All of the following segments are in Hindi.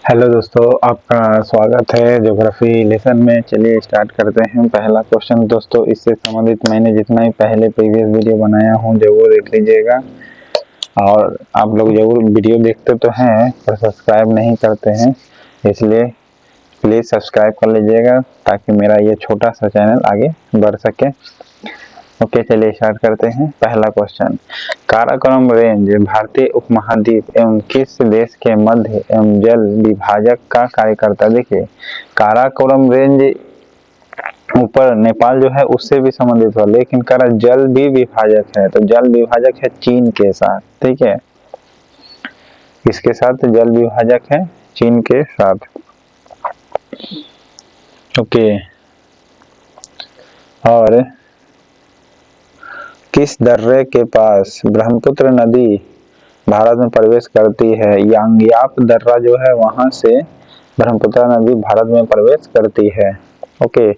हेलो दोस्तों, आपका स्वागत है ज्योग्राफी लेसन में। चलिए स्टार्ट करते हैं। पहला क्वेश्चन दोस्तों, इससे संबंधित मैंने जितना ही पहले प्रीवियस वीडियो बनाया हूँ जरूर देख लीजिएगा। और आप लोग जरूर वीडियो देखते तो हैं पर सब्सक्राइब नहीं करते हैं, इसलिए प्लीज़ सब्सक्राइब कर लीजिएगा ताकि मेरा ये छोटा सा चैनल आगे बढ़ सके। ओके, चलिए स्टार्ट करते हैं। पहला क्वेश्चन, काराकोरम रेंज भारतीय उपमहाद्वीप एवं किस देश के मध्य एवं जल विभाजक का कार्य करता है? देखिए, काराकोरम रेंज ऊपर नेपाल जो है उससे भी संबंधित हुआ, लेकिन कारा जल भी विभाजक है, तो जल विभाजक है चीन के साथ। ठीक है, किसके साथ जल विभाजक है? चीन के साथ। ओके, और किस दर्रे के पास ब्रह्मपुत्र नदी भारत में प्रवेश करती है? यांगयाप दर्रा जो है वहां से ब्रह्मपुत्र नदी भारत में प्रवेश करती है। ओके,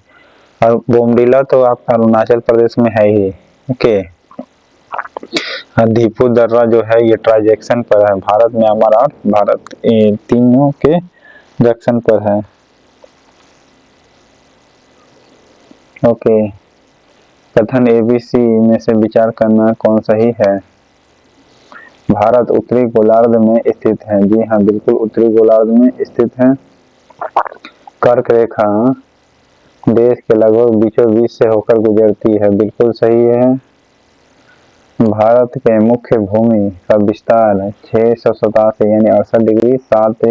और बोमडीला तो आपका अरुणाचल प्रदेश में है ही। ओके, दीपू दर्रा जो है ये ट्रांजैक्शन पर है, भारत म्यांमार और भारत तीनों के जंक्शन पर है। ओके, कथन एबीसी में से विचार करना कौन सही है? भारत उत्तरी गोलार्ध में स्थित है। जी हाँ, बिल्कुल उत्तरी गोलार्ध में स्थित है। कर्क रेखा देश के लगभग बीचों बीच से होकर गुजरती है। बिल्कुल सही है। भारत के मुख्य भूमि का विस्तार 687 यानी 68 डिग्री 7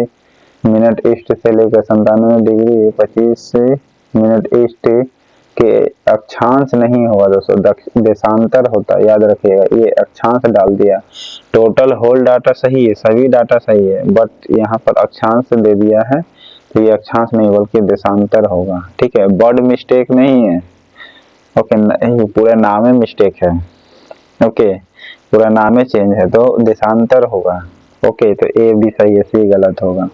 मिनट ईस्ट से लेकर 97 डिग्री 25 मिनट ईस्ट के अक्षांश नहीं होगा दोस्तों, देशांतर होता है, याद रखिएगा। ये अक्षांश डाल दिया। टोटल होल डाटा सही है, सभी डाटा सही है, बट यहाँ पर अक्षांश दे दिया है, तो ये अक्षांश नहीं बल्कि देशांतर होगा। ठीक है, वर्ड मिस्टेक नहीं है। ओके, नहीं, पूरे नाम में मिस्टेक है। ओके, पूरा नाम में चेंज है तो देशांतर होगा। ओके, तो ए भी सही है, सी गलत होगा।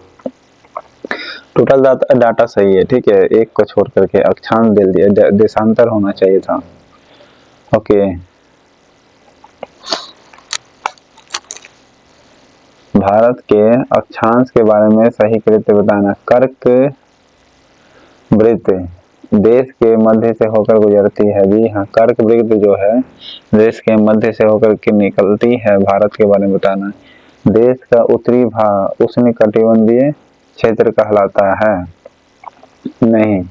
टोटल डाटा सही है। ठीक है, एक को छोड़ करके अक्षांश दे दिया, देशांतर होना चाहिए था। ओके, भारत के अक्षांश के बारे में सही कृत्य बताना। कर्क वृत्त देश के मध्य से होकर गुजरती है। जी हाँ, कर्क वृत्त जो है देश के मध्य से होकर के निकलती है। भारत के बारे में बताना। देश का उत्तरी भाग उष्णकटिबंधीय क्षेत्र कहलाता है। नहीं,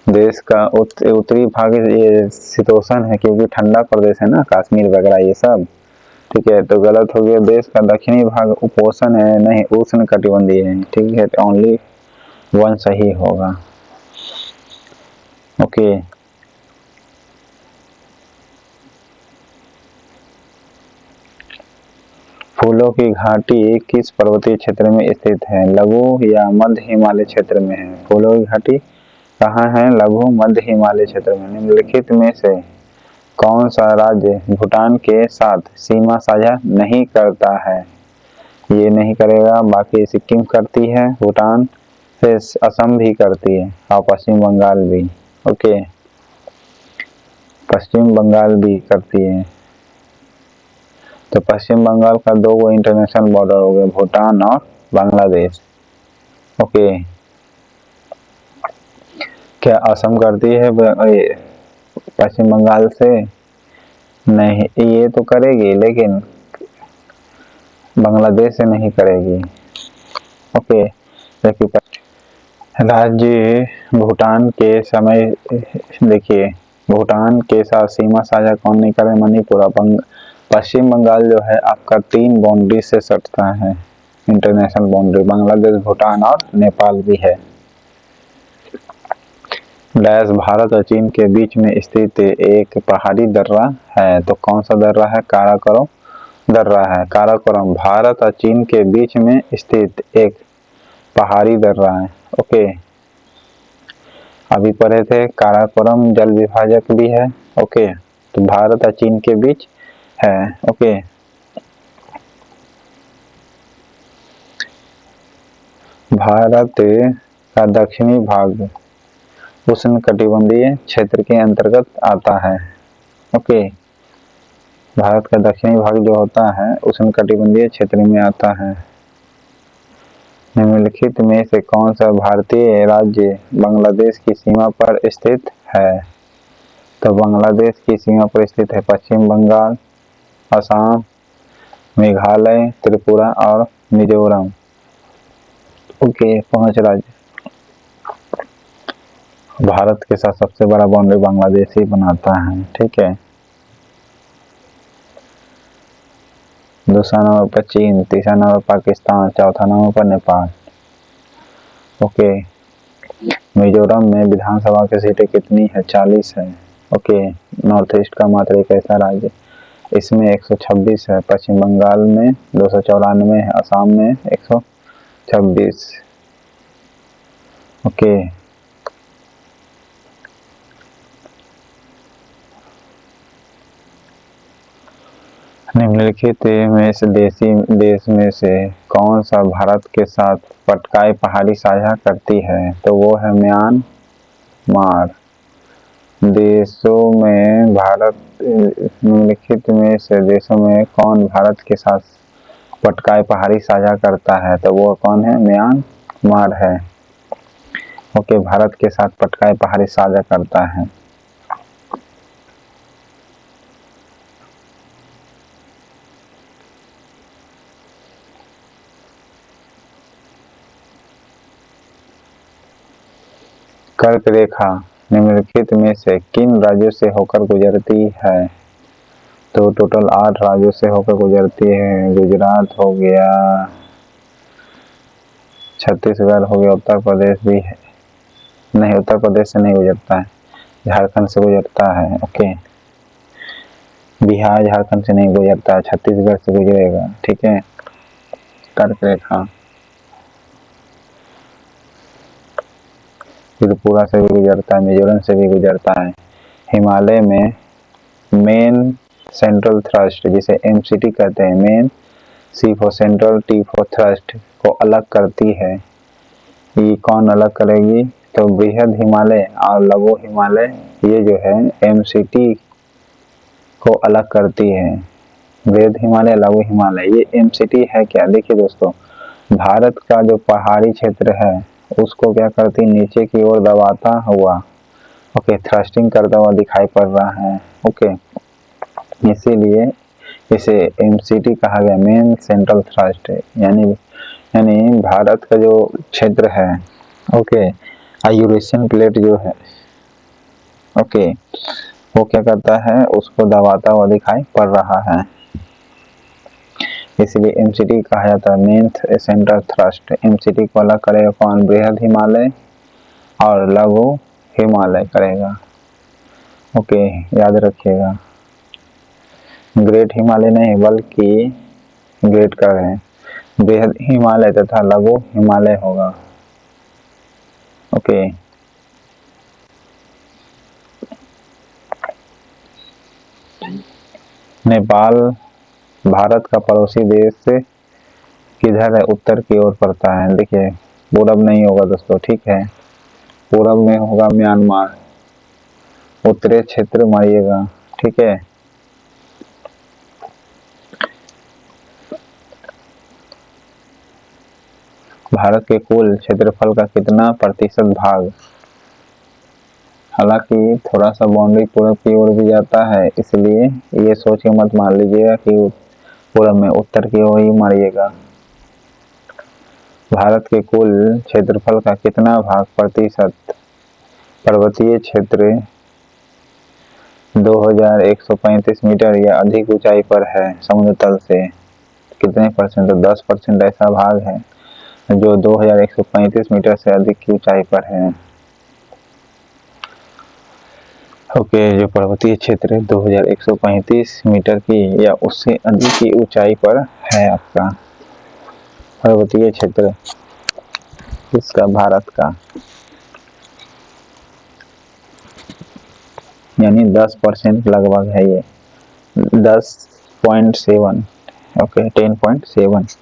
देश का उत्तरी भाग ये शीतोष्ण है, क्योंकि ठंडा प्रदेश है ना, कश्मीर वगैरह ये सब। ठीक है, तो गलत हो गया। देश का दक्षिणी भाग उपोष्ण है, नहीं उष्ण कटिबंधीय है। ठीक है, तो ओनली वन सही होगा। ओके, फूलों की घाटी किस पर्वतीय क्षेत्र में स्थित है? लघु या मध्य हिमालय क्षेत्र में है? फूलों की घाटी कहाँ है? लघु मध्य हिमालय क्षेत्र में। निम्नलिखित में से कौन सा राज्य भूटान के साथ सीमा साझा नहीं करता है? ये नहीं करेगा, बाकी सिक्किम करती है, भूटान से असम भी करती है और पश्चिम बंगाल भी। ओके, पश्चिम बंगाल भी करती है। तो पश्चिम बंगाल का दो वो इंटरनेशनल बॉर्डर हो गए, भूटान और बांग्लादेश। ओके, क्या असम करती है पश्चिम बंगाल से? नहीं, ये तो करेगी लेकिन बांग्लादेश से नहीं करेगी। ओके, देखिए राज्य भूटान के समय देखिए, भूटान के साथ सीमा साझा कौन नहीं करे? मणिपुर। पश्चिम बंगाल जो है आपका 3 बाउंड्री से सटता है, इंटरनेशनल बाउंड्री, बांग्लादेश, भूटान और नेपाल भी है। डैश भारत और चीन के बीच में स्थित एक पहाड़ी दर्रा है, तो कौन सा दर्रा है? काराकोरम दर्रा है। काराकोरम भारत और चीन के बीच में स्थित एक पहाड़ी दर्रा है। ओके, अभी पढ़े थे काराकोरम जल विभाजक भी है। ओके, तो भारत और चीन के बीच है। ओके, भारत का दक्षिणी भाग उष्णकटिबंधीय क्षेत्र के अंतर्गत आता है। ओके, भारत का दक्षिणी भाग जो होता है उष्णकटिबंधीय क्षेत्र में आता है। निम्नलिखित में से कौन सा भारतीय राज्य बांग्लादेश की सीमा पर स्थित है? तो बांग्लादेश की सीमा पर स्थित है पश्चिम बंगाल, असम, मेघालय, त्रिपुरा और मिजोरम। ओके, 5 राज्य। भारत के साथ सबसे बड़ा बाउंड्री बांग्लादेश ही बनाता है, ठीक है। दूसरा नंबर पर चीन, तीसरा नंबर पाकिस्तान, चौथा नंबर पर नेपाल। ओके, मिजोरम में विधानसभा की सीटें कितनी है? 40 है। ओके, नॉर्थ ईस्ट का मात्र एक ऐसा राज्य, इसमें 126 है। पश्चिम बंगाल में 294 है, असम में 126। ओके, निम्नलिखित में से देश में से कौन सा भारत के साथ पटकाई पहाड़ी साझा करती है? तो वो है म्यांमार। देशों में भारत निम्नलिखित में से देशों में कौन भारत के साथ पटकाई पहाड़ी साझा करता है? तो वो कौन है? म्यांमार है। ओके, भारत के साथ पटकाई पहाड़ी साझा करता है। कर्क रेखा निम्नलिखित में से किन राज्यों से होकर गुजरती है? तो टोटल 8 राज्यों से होकर गुजरती है। गुजरात हो गया, छत्तीसगढ़ हो गया, उत्तर प्रदेश भी है, नहीं उत्तर प्रदेश से नहीं गुजरता है, झारखंड से गुजरता है। ओके, बिहार झारखंड से नहीं गुजरता है, छत्तीसगढ़ से गुजरेगा, ठीक है। कर्क रेखा त्रिपुरा से भी गुजरता है, मिजोरम से भी गुजरता है। हिमालय में मेन सेंट्रल थ्रस्ट, जिसे एमसीटी कहते हैं, main C for central, T for thrust, को अलग करती है। ये कौन अलग करेगी? तो बृहद हिमालय और लघु हिमालय, ये जो है एमसीटी को अलग करती है। बृहद हिमालय, लघु हिमालय, ये एमसीटी है क्या? देखिए दोस्तों, भारत का जो पहाड़ी क्षेत्र है उसको क्या करती, नीचे की ओर दबाता हुआ, ओके, थ्रस्टिंग करता हुआ दिखाई पड़ रहा है। ओके, इसीलिए इसे एमसीटी कहा गया, मेन सेंट्रल थ्रस्ट। यानी भारत का जो क्षेत्र है, ओके, यूरेशियन प्लेट जो है, ओके, वो क्या करता है, उसको दबाता हुआ दिखाई पड़ रहा है, इसलिए एमसीटी कहा जाता है, मेन सेंट्रल थ्रस्ट। एमसीटी को अलग करेगा कौन? बृहद हिमालय और लघु हिमालय करेगा। ओके, याद रखिएगा, ग्रेट हिमालय नहीं बल्कि ग्रेट का है, बृहद हिमालय तथा लघु हिमालय होगा। ओके, नेपाल भारत का पड़ोसी देश किधर है? उत्तर की ओर पड़ता है। देखिए, पूरब नहीं होगा दोस्तों, ठीक है, पूरब में होगा म्यांमार, उत्तरी क्षेत्र मारिएगा, ठीक है। भारत के कुल क्षेत्रफल का कितना प्रतिशत भाग? हालांकि थोड़ा सा बाउंड्री पूरब की ओर भी जाता है, इसलिए ये सोच के मत मान लीजिएगा कि पूरब में, उत्तर की ओर ही मारिएगा। भारत के कुल क्षेत्रफल का कितना भाग प्रतिशत पर्वतीय क्षेत्र 2135 मीटर या अधिक ऊंचाई पर है समुद्र तल से? कितने परसेंट? तो 10% ऐसा भाग है जो 2135 मीटर से अधिक की ऊंचाई पर है। ओके, जो पर्वतीय क्षेत्र 2135 मीटर की या उससे अधिक की ऊंचाई पर है आपका पर्वतीय क्षेत्र, इसका भारत का, यानी 10% लगभग है ये, 10.7, ओके, 10.7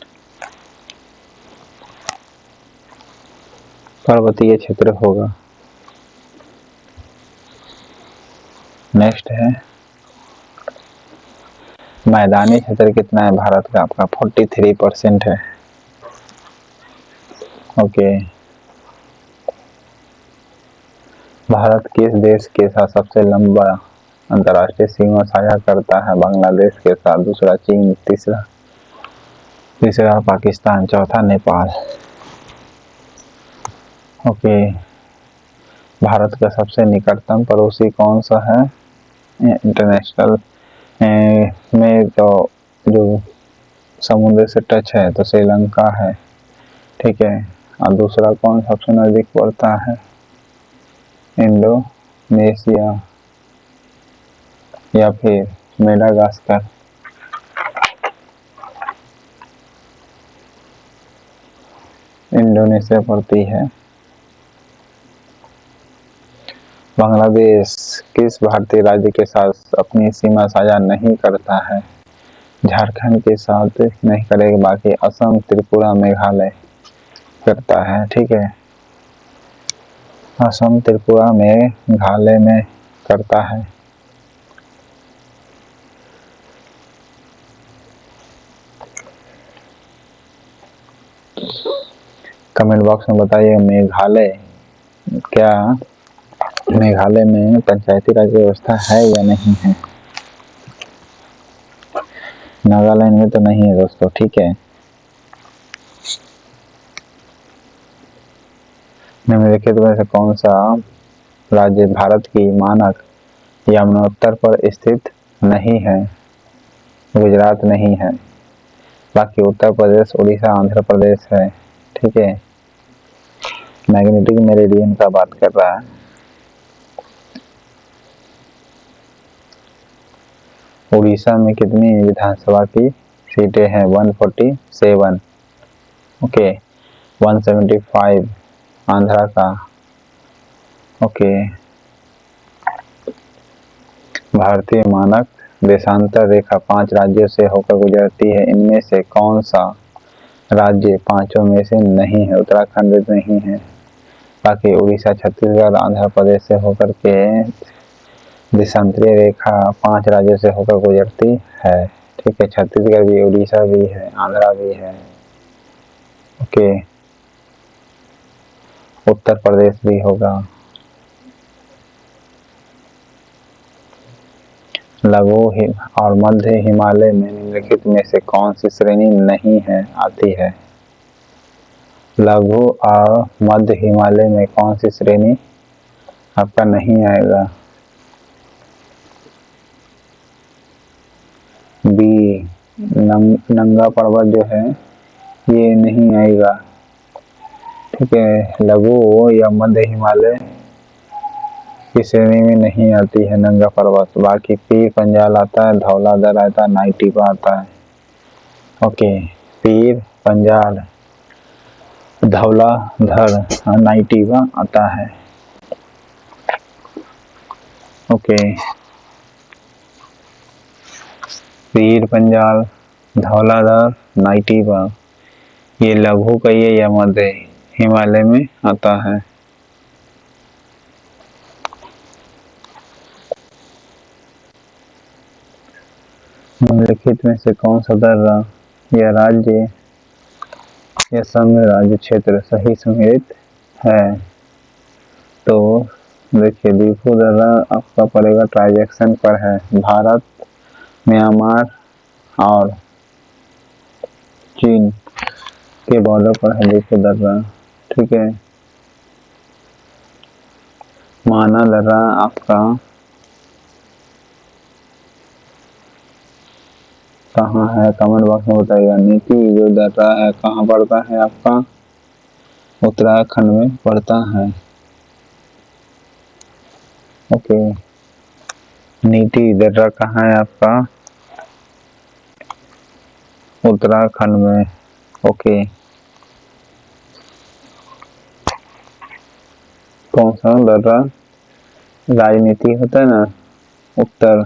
पर्वतीय क्षेत्र होगा। नेक्स्ट है मैदानी क्षेत्र कितना है भारत का? आपका 43% है। ओके। भारत किस देश के साथ सबसे लंबा अंतर्राष्ट्रीय सीमा साझा करता है? बांग्लादेश के साथ, दूसरा चीन, तीसरा पाकिस्तान, चौथा नेपाल। ओके। भारत का सबसे निकटतम पड़ोसी कौन सा है? इंटरनेशनल में तो जो समुद्र से टच है तो श्रीलंका है, ठीक है। और दूसरा कौन सबसे नजदीक पड़ता है? इंडोनेशिया या फिर मेडागास्कर। इंडोनेशिया पड़ती है। बांग्लादेश किस भारतीय राज्य के साथ अपनी सीमा साझा नहीं करता है? झारखंड के साथ नहीं करेगा, बाकी असम, त्रिपुरा, मेघालय करता है, ठीक है। असम, त्रिपुरा, मेघालय में करता है। कमेंट बॉक्स में बताइए मेघालय में पंचायती राज व्यवस्था है या नहीं है? नागालैंड में तो नहीं है दोस्तों, ठीक है। निम्नलिखित में से कौन सा राज्य भारत की मानक यमुनोत्तर पर स्थित नहीं है? गुजरात नहीं है, बाकी उत्तर प्रदेश, उड़ीसा, आंध्र प्रदेश है, ठीक है। मैग्नेटिक मेरिडियन का बात कर रहा है। उड़ीसा में कितनी विधानसभा की सीटें हैं? 147, ओके। 175 आंध्रा का, ओके। भारतीय मानक देशांतर रेखा 5 राज्यों से होकर गुजरती है, इनमें से कौन सा राज्य पांचों में से नहीं है? उत्तराखंड नहीं है, बाकी उड़ीसा, छत्तीसगढ़, आंध्र प्रदेश से होकर के देशांतरीय रेखा 5 राज्यों से होकर गुजरती है, ठीक है। छत्तीसगढ़ भी, उड़ीसा भी है, आंध्रा भी है, ओके। उत्तर प्रदेश भी होगा। लघु और मध्य हिमालय में निम्नलिखित में से कौन सी श्रेणी नहीं है आती है? लघु और मध्य हिमालय में कौन सी श्रेणी आपका नहीं आएगा? बी, नंगा पर्वत जो है ये नहीं आएगा, ठीक है। लघु या मध्य हिमालय की श्रेणी में नहीं आती है नंगा पर्वत। बाकी पीर पंजाल आता है, धौलाधर आता है, नाइटिवा आता है, ओके। पीर पंजाल, धौलाधर, नाइटिवा आता है, ओके। पीर पंजाल, धौलाधर, नाइटिवा ये लघु कहिए या मध्य हिमालय में आता है। निम्नलिखित में से कौन सा दर्रा या राज्य या संघ राज्य क्षेत्र सही सम्मिलित है? तो देखिए, दीफू दर्रा आपका पड़ेगा ट्रांजैक्शन पर है, भारत, म्यांमार और चीन के बॉर्डर पर है दीफू दर्रा, ठीक है। माना दर्रा आपका कहाँ है? कमेंट बॉक्स में बताइएगा। नीति जो दर्रा है कहाँ पड़ता है आपका? उत्तराखंड में पड़ता है, ओके। नीति दर्रा कहाँ है आपका? उत्तराखंड में, ओके। कौन सा दर्रा? राजनीति होता है ना, उत्तर,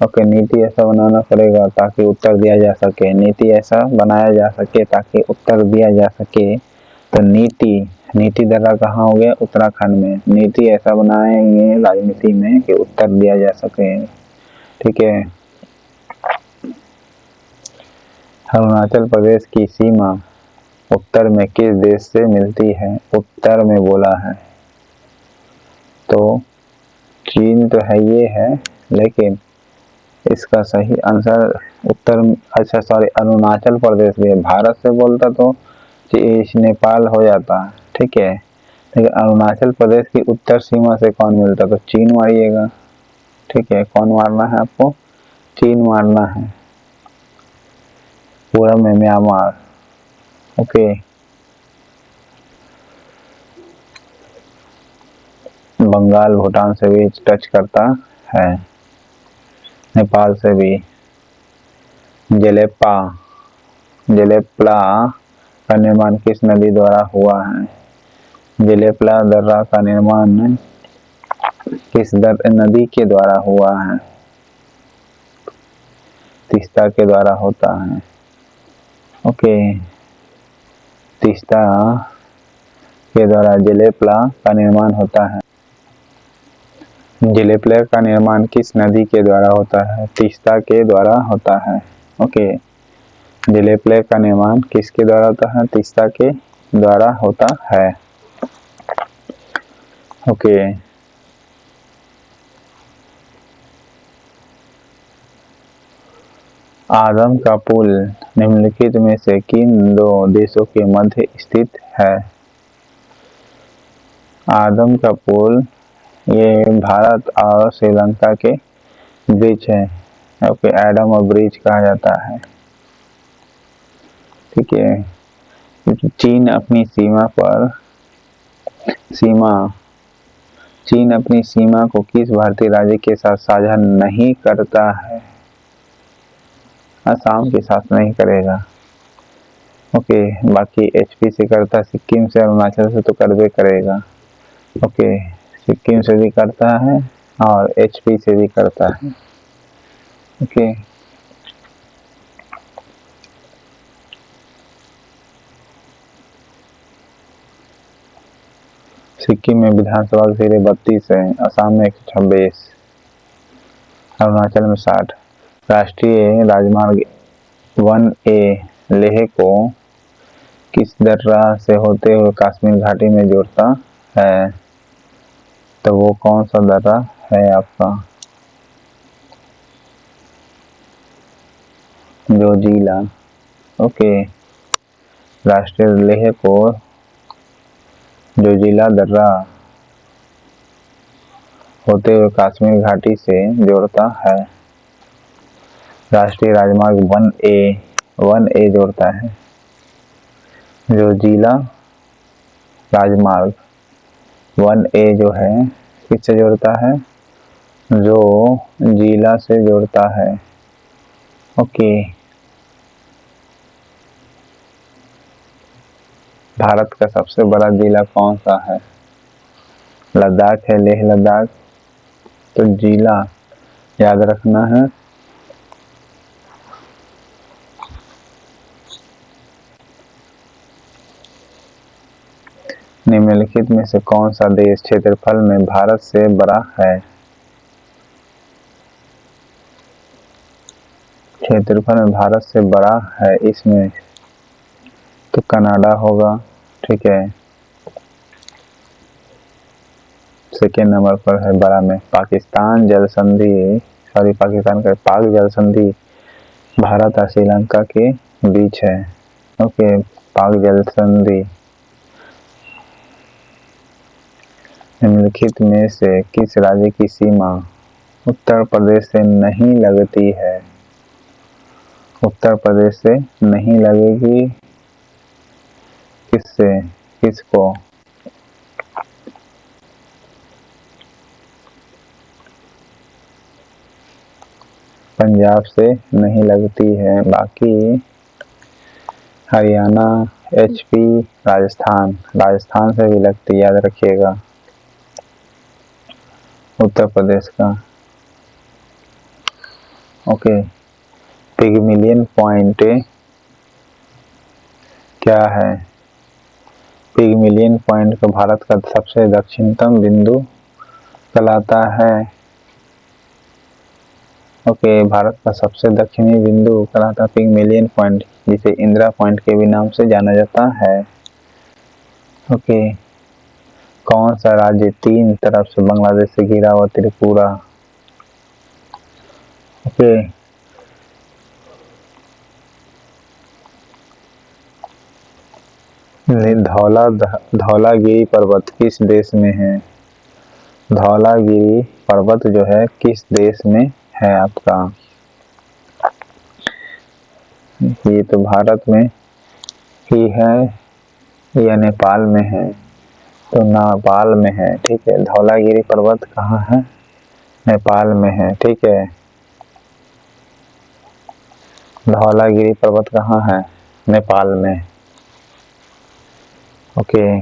ओके। नीति ऐसा बनाना पड़ेगा ताकि उत्तर दिया जा सके, नीति ऐसा बनाया जा सके ताकि उत्तर दिया जा सके। तो नीति दर्रा कहाँ हो गया? उत्तराखंड में। नीति ऐसा बनाएंगे राजनीति में कि उत्तर दिया जा सके, ठीक है। अरुणाचल प्रदेश की सीमा उत्तर में किस देश से मिलती है? उत्तर में बोला है तो चीन तो है, ये है, लेकिन इसका सही आंसर उत्तर, अच्छा सॉरी, अरुणाचल प्रदेश भी है। भारत से बोलता तो नेपाल हो जाता, ठीक है, लेकिन अरुणाचल प्रदेश की उत्तर सीमा से कौन मिलता, तो चीन मारिएगा। ठीक है, कौन मारना है आपको? चीन मारना है, पूरा में म्यांमार। ओके, बंगाल भूटान से भी टच करता है, नेपाल से भी। जेलेपला का निर्माण किस नदी द्वारा हुआ है? जेलेपला दर्रा का निर्माण किस नदी के द्वारा हुआ है? तीस्ता के द्वारा होता है। ओके, तीस्ता के द्वारा जेलेपला का निर्माण होता है। जेलेपला का निर्माण किस नदी के द्वारा होता है? तीस्ता के द्वारा होता है। ओके, जेलेपला का निर्माण किसके द्वारा होता है? तीस्ता के द्वारा होता है। ओके, आदम का पुल निम्नलिखित में से किन दो देशों के मध्य स्थित है? आदम का पुल ये भारत और श्रीलंका के बीच है। ओके, एडम और ब्रिज कहा जाता है। ठीक है, चीन अपनी सीमा को किस भारतीय राज्य के साथ साझा नहीं करता है? असम के साथ नहीं करेगा। ओके, बाकी एचपी से करता, सिक्किम से, अरुणाचल से तो करवे करेगा। ओके, सिक्किम से भी करता है और एचपी से भी करता है। ओके, सिक्किम में विधानसभा की सीटें 32 है, असम में 126, अरुणाचल में 60। राष्ट्रीय राजमार्ग 1A लेह को किस दर्रा से होते हुए कश्मीर घाटी में जोड़ता है? तो वो कौन सा दर्रा है आपका? जोजिला। ओके, राष्ट्रीय लेह को जोजिला दर्रा होते हुए कश्मीर घाटी से जोड़ता है। राष्ट्रीय राजमार्ग 1A जोड़ता है। जोजिला राजमार्ग 1A जो है किससे जोड़ता है? जो जिला से जोड़ता है। ओके, भारत का सबसे बड़ा जिला कौन सा है? लद्दाख है, लेह लद्दाख। तो जिला याद रखना है। निम्नलिखित में से कौन सा देश क्षेत्रफल में भारत से बड़ा है? क्षेत्रफल में भारत से बड़ा है इसमें तो कनाडा होगा। ठीक है, सेकेंड नंबर पर है बड़ा में। पाकिस्तान का पाक जल संधि भारत और श्रीलंका के बीच है। ओके, पाक जल संधि। निम्नलिखित में से किस राज्य की सीमा उत्तर प्रदेश से नहीं लगती है? उत्तर प्रदेश से नहीं लगेगी, किससे? किसको? पंजाब से नहीं लगती है, बाकी हरियाणा, एचपी, राजस्थान से भी लगती, याद रखिएगा। उत्तर प्रदेश का। ओके, पिगमिलियन पॉइंट क्या है? पिगमिलियन पॉइंट को भारत का सबसे दक्षिणतम बिंदु कहलाता है। ओके, भारत का सबसे दक्षिणी बिंदु कहलाता पिग्मेलियन पॉइंट, जिसे इंदिरा पॉइंट के भी नाम से जाना जाता है। ओके, कौन सा राज्य तीन तरफ से बांग्लादेश से घिरा हुआ? त्रिपुरा। ओके, धौलागिरी पर्वत किस देश में है? धौलागिरी पर्वत जो है किस देश में है आपका? ये तो भारत में ही है या नेपाल में है? तो नेपाल में है। ठीक है, धौलागिरी पर्वत कहाँ है? नेपाल में है। ठीक है, धौलागिरी पर्वत कहाँ है? नेपाल में। ओके,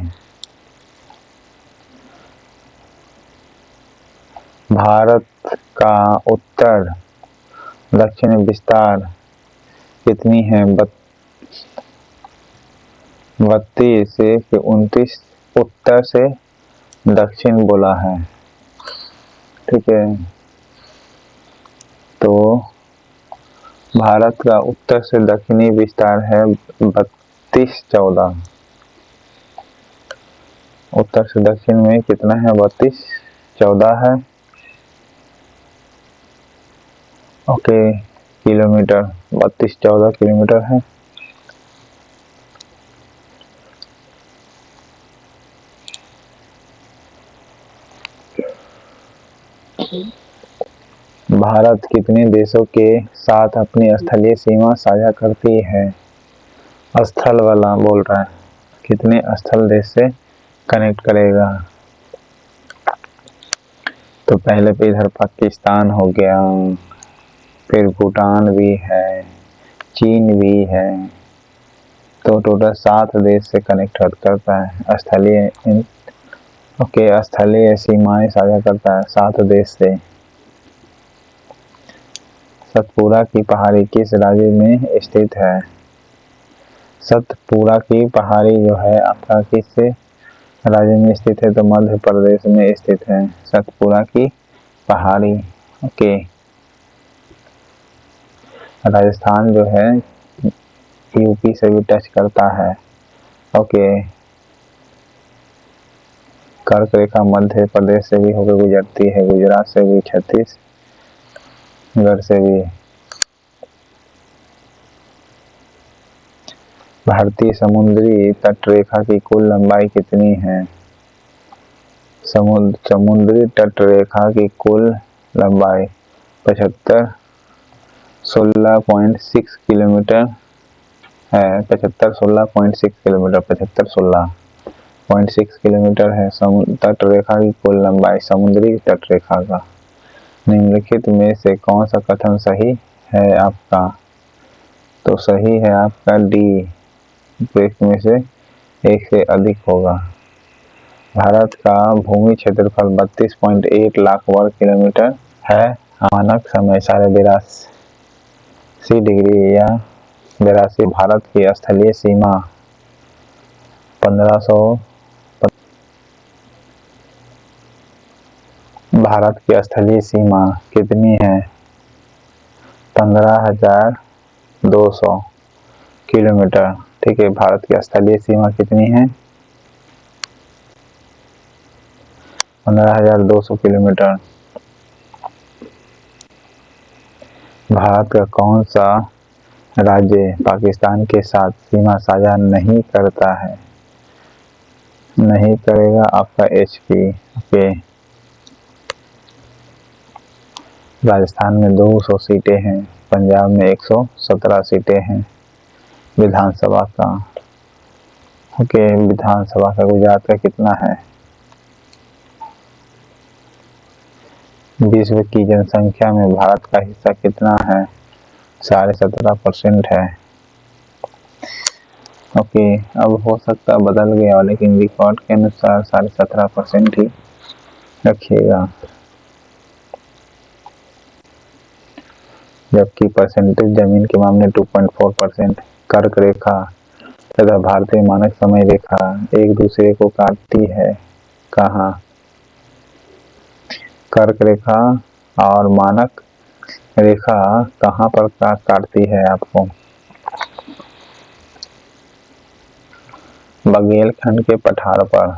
भारत का उत्तर दक्षिण विस्तार कितनी है? 32 से 29 उत्तर से दक्षिण बोला है। ठीक है, तो भारत का उत्तर से दक्षिणी विस्तार है 32-14। उत्तर से दक्षिण में कितना है? 32-14 है। ओके, किलोमीटर 32-14 किलोमीटर है। भारत कितने देशों के साथ अपनी स्थलीय सीमा साझा करती है? स्थल वाला बोल रहा है, कितने स्थल देश से कनेक्ट करेगा? तो पहले पे इधर पाकिस्तान हो गया, फिर भूटान भी है, चीन भी है, तो टोटल 7 देश से कनेक्ट करता है स्थलीय। ओके, स्थलीय सीमाएं साझा करता है 7 देश से। सतपुरा की पहाड़ी किस राज्य में स्थित है? सतपुरा की पहाड़ी जो है आपका किस राज्य में स्थित है? तो मध्य प्रदेश में स्थित है सतपुरा की पहाड़ी। ओके, राजस्थान जो है यूपी से भी टच करता है। ओके, कर्क रेखा मध्य प्रदेश से भी होकर गुजरती है, गुजरात से भी, छत्तीसगढ़ से भी। भारतीय समुद्री तट रेखा की कुल लंबाई कितनी है? समुद्री तट रेखा की कुल लंबाई 16.6 किलोमीटर है। 16.6 किलोमीटर, 16.6 किलोमीटर है तट रेखा की कुल लंबाई समुद्री तट रेखा का। निम्नलिखित में से कौन सा कथन सही है आपका? तो सही है आपका डी, में से एक से अधिक होगा। भारत का भूमि क्षेत्रफल 32.8 लाख वर्ग किलोमीटर है। मानक समय 82.5 डिग्री या 82। भारत की स्थलीय सीमा 1500। भारत की स्थलीय सीमा कितनी है? 15,200 किलोमीटर। ठीक है, भारत की स्थलीय सीमा कितनी है? 15,200 किलोमीटर। भारत का कौन सा राज्य पाकिस्तान के साथ सीमा साझा नहीं करता है? नहीं करेगा आपका HP। ओके, राजस्थान में 200 सीटें हैं, पंजाब में 117 सीटें हैं विधानसभा का। ओके, विधानसभा का गुजरात का कितना है? विश्व की जनसंख्या में भारत का हिस्सा कितना है? 17.5% है। ओके, अब हो सकता है बदल गया, लेकिन रिकॉर्ड के अनुसार 17.5% ही रखिएगा। जबकि परसेंटेज जमीन के मामले 2.4%। कर्क रेखा तथा भारतीय मानक समय रेखा एक दूसरे को काटती है कहाँ? कर्क रेखा और मानक रेखा कहाँ पर काटती है आपको? बघेलखंड के पठार पर।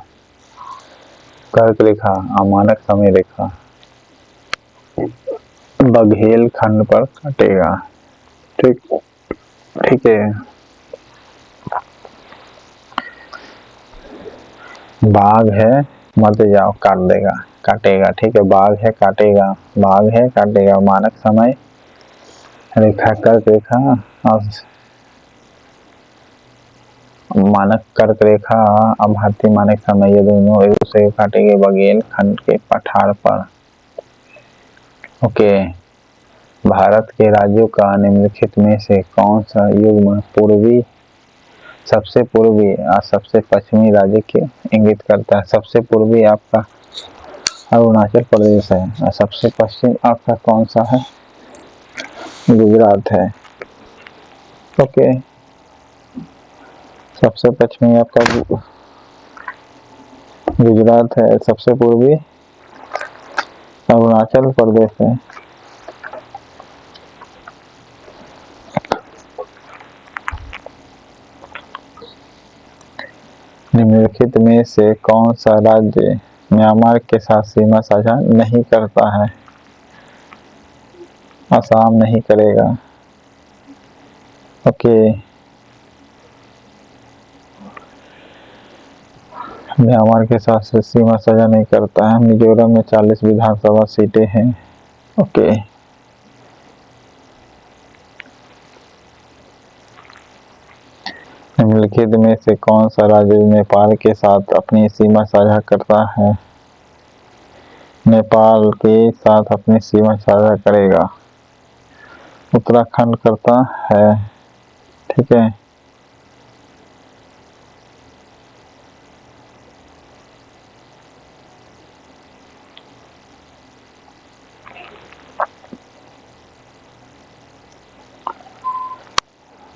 कर्क रेखा, अमानक समय रेखा बघेलखंड पर कटेगा। ठीक ठीक है। बाघ है, मत जाओ, काट देगा, काटेगा। ठीक है, बाघ है काटेगा, बाघ है काटेगा। मानक समय रेखा कर्क रेखा और मानक कर्क रेखा और भारतीय मानक समय, ये दोनों एक दूसरे को काटेंगे बघेलखंड के पठार पर। ओके। भारत के राज्यों का निम्नलिखित में से कौन सा युग्म पूर्वी, सबसे पूर्वी और सबसे पश्चिमी राज्य के इंगित करता है? सबसे पूर्वी आपका अरुणाचल प्रदेश है और सबसे पश्चिम आपका कौन सा है? गुजरात है। ओके। सबसे पश्चिमी आपका गुजरात है, सबसे पूर्वी अरुणाचल प्रदेश है। निम्नलिखित में से कौन सा राज्य म्यांमार के साथ सीमा साझा नहीं करता है? असम नहीं करेगा। ओके। म्यांमार के साथ सीमा साझा नहीं करता है। मिजोरम में 40 विधानसभा सीटें हैं। ओके। निम्नलिखित में से कौन सा राज्य नेपाल के साथ अपनी सीमा साझा करता है? नेपाल के साथ अपनी सीमा साझा करेगा। उत्तराखंड करता है। ठीक है।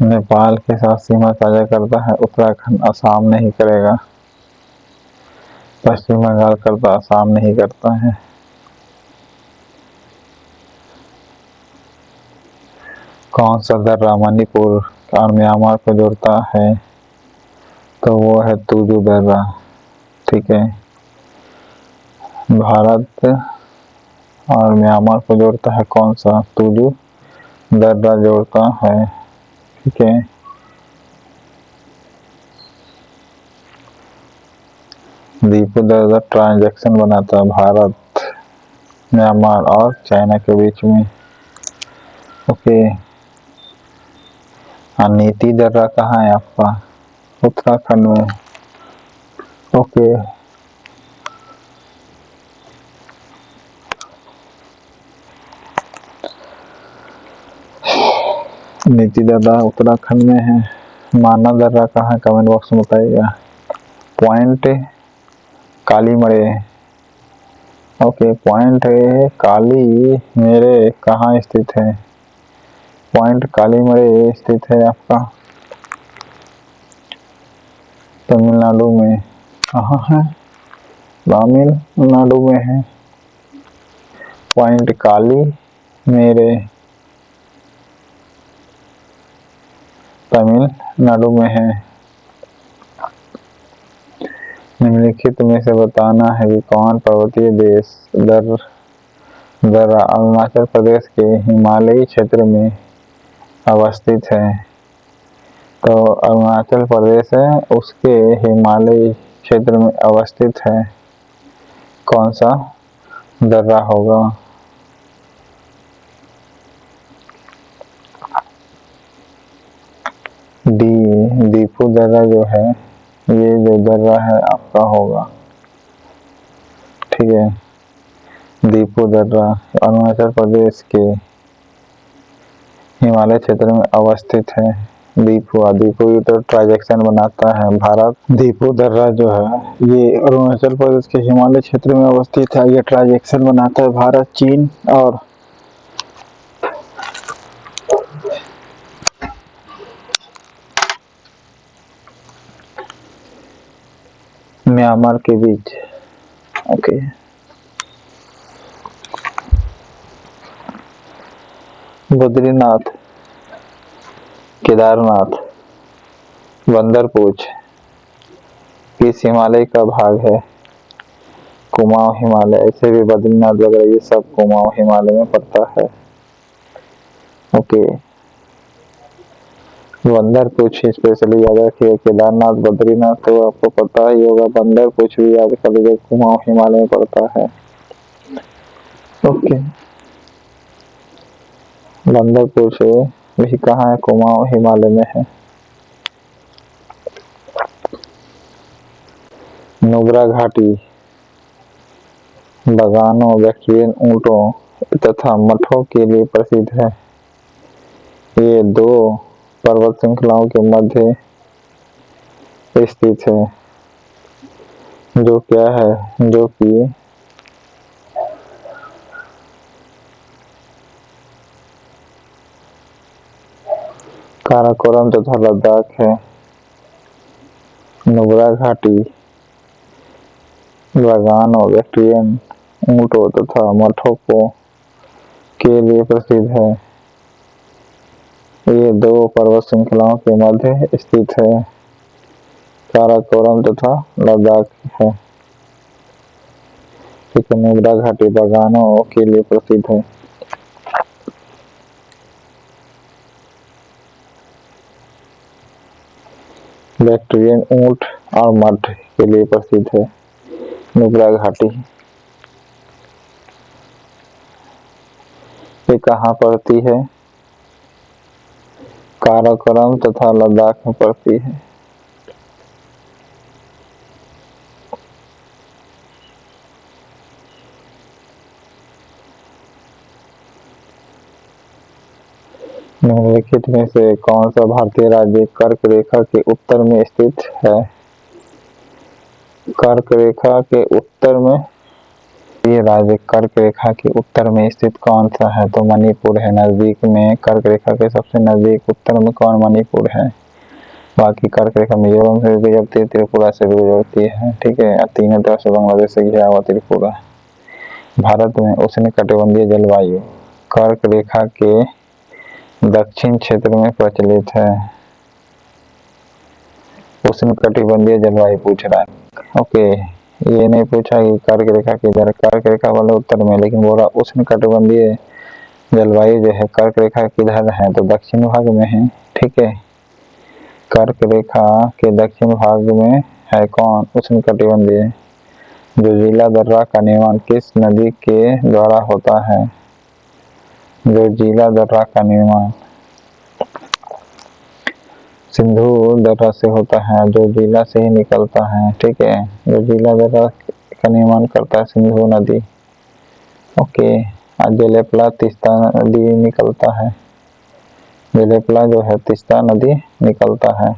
नेपाल के साथ सीमा साझा करता है उत्तराखंड। असम नहीं करेगा। पश्चिम बंगाल करता, असम नहीं करता है। कौन सा दर्रा मणिपुर और म्यांमार को जोड़ता है? तो वो है तुजू दर्रा। ठीक है। भारत और म्यांमार को जोड़ता है कौन सा? तुजू दर्रा जोड़ता है। ठीक है। दीपू दर्रा ट्रांजैक्शन बनाता है भारत, म्यांमार और चाइना के बीच में। ओके। नीति दर्रा कहाँ है आपका? उत्तराखंड में। ओके। नीति दर्रा उत्तराखंड में है। माना दर्रा कहाँ है? कमेंट बॉक्स में बताइएगा। पॉइंट काली मरे। ओके। पॉइंट काली मेरे कहाँ स्थित है? पॉइंट काली मरे स्थित है आपका तमिलनाडु में। कहाँ है? तमिलनाडु में है। पॉइंट काली मेरे तमिलनाडु में है। निम्नलिखित में से बताना है कि कौन पर्वतीय देश दर्रा अरुणाचल प्रदेश के हिमालयी क्षेत्र में अवस्थित है? तो अरुणाचल प्रदेश है, उसके हिमालयी क्षेत्र में अवस्थित है। कौन सा दर्रा होगा? दीपू दर्रा जो है, ये जो दर्रा है आपका होगा। ठीक है। दीपू दर्रा अरुणाचल प्रदेश के हिमालय क्षेत्र में अवस्थित है। दीपू तो ट्रांजैक्शन बनाता है भारत। दीपू दर्रा जो है ये अरुणाचल प्रदेश के हिमालय क्षेत्र में अवस्थित है। ये ट्रांजैक्शन बनाता है भारत, चीन और म्यांमार के बीच। ओके। बद्रीनाथ, केदारनाथ, बंदरपूछ किस हिमालय का भाग है? कुमाऊं हिमालय। ऐसे भी बद्रीनाथ वगैरह ये सब कुमाऊं हिमालय में पड़ता है। ओके, बंदरपूछ स्पेशली याद रखिए। केदारनाथ, बद्रीनाथ तो आपको पता ही होगा, बंदरपूछ भी याद कर लीजिए, कुमाऊं हिमालय में पड़ता है। ओके, बंदरपूछ भी कहाँ है? कुमाऊं हिमालय में है। नुब्रा घाटी बागानों, बैक्टीरियन ऊंटों तथा मठों के लिए प्रसिद्ध है। ये दो पर्वत श्रृंखलाओं के मध्य स्थित है, जो क्या है? जो कि काराकोरम तथा लद्दाख है। नुब्रा घाटी बागानों, बैक्टीरियन ऊंटों तथा मठों के लिए प्रसिद्ध है। ये दो पर्वत श्रृंखलाओं के मध्य स्थित है, काराकोरम तथा लद्दाख है। ठीक है, नुब्रा घाटी बागानों के लिए प्रसिद्ध है। बैक्टीरियन ऊंट और मठ के लिए प्रसिद्ध है नुब्रा घाटी। ये कहाँ पड़ती है? काराकोरम तथा लद्दाख में पड़ती है। निम्नलिखित में से कौन सा भारतीय राज्य कर्क रेखा के उत्तर में स्थित है? कर्क रेखा के उत्तर में, ये राज्य कर्क रेखा के उत्तर में स्थित कौन सा है? तो मणिपुर है नजदीक में। कर्क रेखा के सबसे नजदीक उत्तर में कौन? मणिपुर है। बाकी कर्क रेखा मिजोरम से भी गुजरती है, त्रिपुरा से भी गुजरती है। ठीक है, तीनों तरफ से बांग्लादेश से घिरा हुआ त्रिपुरा। भारत में उष्णकटिबंधीय जलवायु कर्क रेखा के दक्षिण क्षेत्र में प्रचलित है। उष्णकटिबंधीय जलवायु पूछ रहा है। ओके, ये नहीं पूछा कि कर्क रेखा किधर। कर्क रेखा वाले उत्तर में, लेकिन बोला उष्णकटिबंधीय जलवायु जो है कर्क रेखा किधर है? तो दक्षिण भाग में है। ठीक है, कर्क रेखा के दक्षिण भाग में है कौन? उष्णकटिबंधीय। जोजिला दर्रा का निर्माण किस नदी के द्वारा होता है? जोजिला दर्रा का निर्माण सिंधु दर्रा से होता है, जोजिला से ही निकलता है। ठीक है, जोजिला दर्रा का निर्माण करता है सिंधु नदी। ओके, जेलेपला तीस्ता नदी निकलता है। जेलेपला जो है तीस्ता नदी निकलता है।